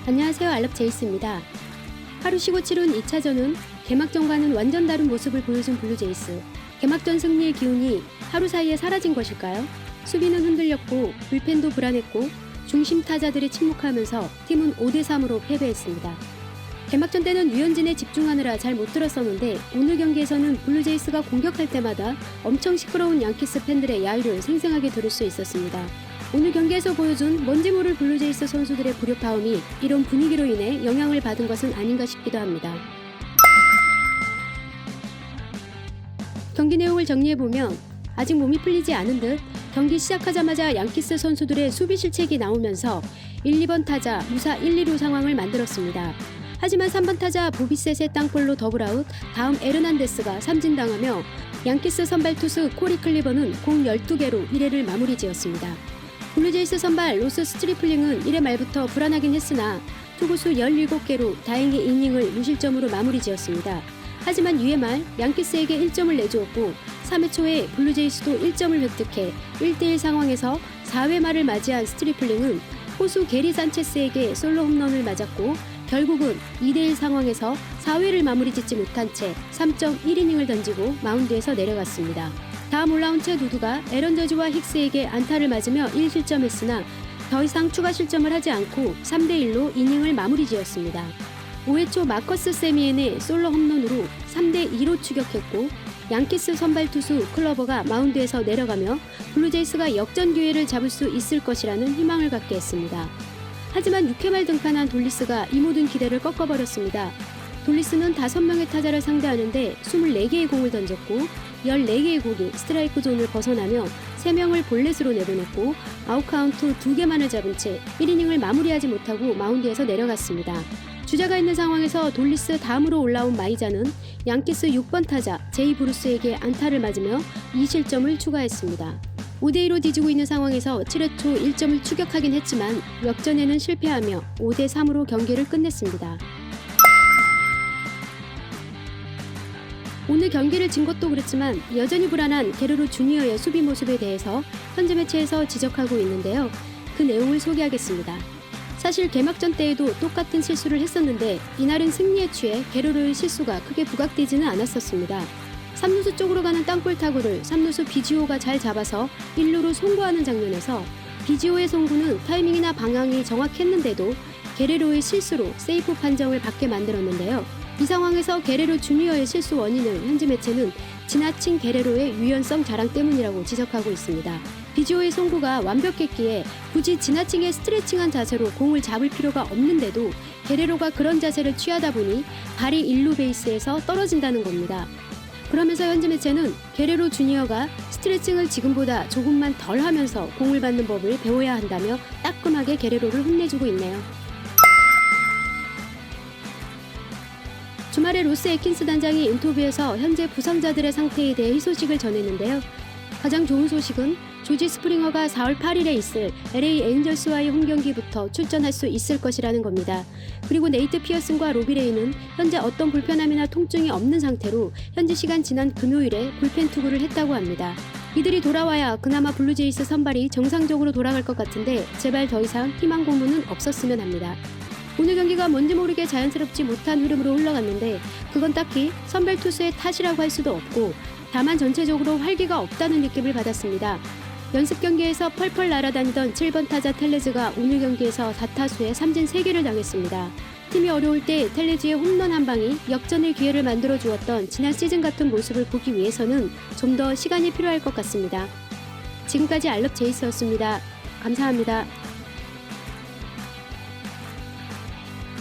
안녕하세요. 알럽 제이스입니다. 하루 쉬고 치른 2차전은 개막전과는 완전 다른 모습을 보여준 블루제이스. 개막전 승리의 기운이 하루 사이에 사라진 것일까요? 수비는 흔들렸고 불펜도 불안했고 중심 타자들이 침묵하면서 팀은 5대3으로 패배했습니다. 개막전 때는 류현진에 집중하느라 잘 못 들었었는데 오늘 경기에서는 블루제이스가 공격할 때마다 엄청 시끄러운 양키스 팬들의 야유를 생생하게 들을 수 있었습니다. 오늘 경기에서 보여준 뭔지 모를 블루제이스 선수들의 불협화음이 이런 분위기로 인해 영향을 받은 것은 아닌가 싶기도 합니다. 경기 내용을 정리해보면 아직 몸이 풀리지 않은 듯 경기 시작하자마자 양키스 선수들의 수비 실책이 나오면서 1, 2번 타자 무사 1, 2루 상황을 만들었습니다. 하지만 3번 타자 보비셋의 땅볼로 더블아웃, 다음 에르난데스가 삼진당하며 양키스 선발 투수 코리 클리버는 공 12개로 1회를 마무리 지었습니다. 블루제이스 선발 로스 스트리플링은 1회 말부터 불안하긴 했으나 투구수 17개로 다행히 이닝을 무실점으로 마무리 지었습니다. 하지만 2회 말 양키스에게 1점을 내주었고 3회 초에 블루제이스도 1점을 획득해 1대1 상황에서 4회 말을 맞이한 스트리플링은 포수 게리 산체스에게 솔로 홈런을 맞았고 결국은 2대1 상황에서 4회를 마무리 짓지 못한 채 3.1이닝을 던지고 마운드에서 내려갔습니다. 다음 올라온 채 두두가 에런 저지와 힉스에게 안타를 맞으며 1실점했으나 더 이상 추가 실점을 하지 않고 3대1로 이닝을 마무리 지었습니다. 5회 초 마커스 세미엔의 솔로 홈런으로 3대2로 추격했고 양키스 선발 투수 클러버가 마운드에서 내려가며 블루제이스가 역전 기회를 잡을 수 있을 것이라는 희망을 갖게 했습니다. 하지만 6회 말 등판한 돌리스가 이 모든 기대를 꺾어버렸습니다. 돌리스는 5명의 타자를 상대하는데 24개의 공을 던졌고 14개의 공이 스트라이크 존을 벗어나며 3명을 볼넷으로 내보냈고 아웃카운트 2개만을 잡은 채 1이닝을 마무리하지 못하고 마운드에서 내려갔습니다. 주자가 있는 상황에서 돌리스 다음으로 올라온 마이자는 양키스 6번 타자 제이 브루스에게 안타를 맞으며 2실점을 추가했습니다. 5대2로 뒤지고 있는 상황에서 7회 초 1점을 추격하긴 했지만 역전에는 실패하며 5대3으로 경기를 끝냈습니다. 오늘 경기를 진 것도 그렇지만 여전히 불안한 게르로 주니어의 수비 모습에 대해서 현지 매체에서 지적하고 있는데요. 그 내용을 소개하겠습니다. 사실 개막전 때에도 똑같은 실수를 했었는데 이날은 승리에 취해 게르로의 실수가 크게 부각되지는 않았었습니다. 3루수 쪽으로 가는 땅볼 타구를 3루수 비지오가 잘 잡아서 1루로 송구하는 장면에서 비지오의 송구는 타이밍이나 방향이 정확했는데도 게레로의 실수로 세이프 판정을 받게 만들었는데요. 이 상황에서 게레로 주니어의 실수 원인을 현지 매체는 지나친 게레로의 유연성 자랑 때문이라고 지적하고 있습니다. 비지오의 송구가 완벽했기에 굳이 지나치게 스트레칭한 자세로 공을 잡을 필요가 없는데도 게레로가 그런 자세를 취하다 보니 발이 1루 베이스에서 떨어진다는 겁니다. 그러면서 현지 매체는 게레로 주니어가 스트레칭을 지금보다 조금만 덜 하면서 공을 받는 법을 배워야 한다며 따끔하게 게레로를 혼내주고 있네요. 주말에 로스 애킨스 단장이 인터뷰에서 현재 부상자들의 상태에 대해 희소식을 전했는데요. 가장 좋은 소식은 조지 스프링어가 4월 8일에 있을 LA 에인절스와의 홈경기부터 출전할 수 있을 것이라는 겁니다. 그리고 네이트 피어슨과 로비 레이는 현재 어떤 불편함이나 통증이 없는 상태로 현지 시간 지난 금요일에 불펜 투구를 했다고 합니다. 이들이 돌아와야 그나마 블루제이스 선발이 정상적으로 돌아갈 것 같은데 제발 더 이상 희망 고문은 없었으면 합니다. 오늘 경기가 뭔지 모르게 자연스럽지 못한 흐름으로 흘러갔는데 그건 딱히 선발 투수의 탓이라고 할 수도 없고 다만 전체적으로 활기가 없다는 느낌을 받았습니다. 연습 경기에서 펄펄 날아다니던 7번 타자 텔레즈가 오늘 경기에서 4타수에 삼진 3개를 당했습니다. 팀이 어려울 때 텔레즈의 홈런 한 방이 역전의 기회를 만들어 주었던 지난 시즌 같은 모습을 보기 위해서는 좀 더 시간이 필요할 것 같습니다. 지금까지 알럽 제이스였습니다. 감사합니다.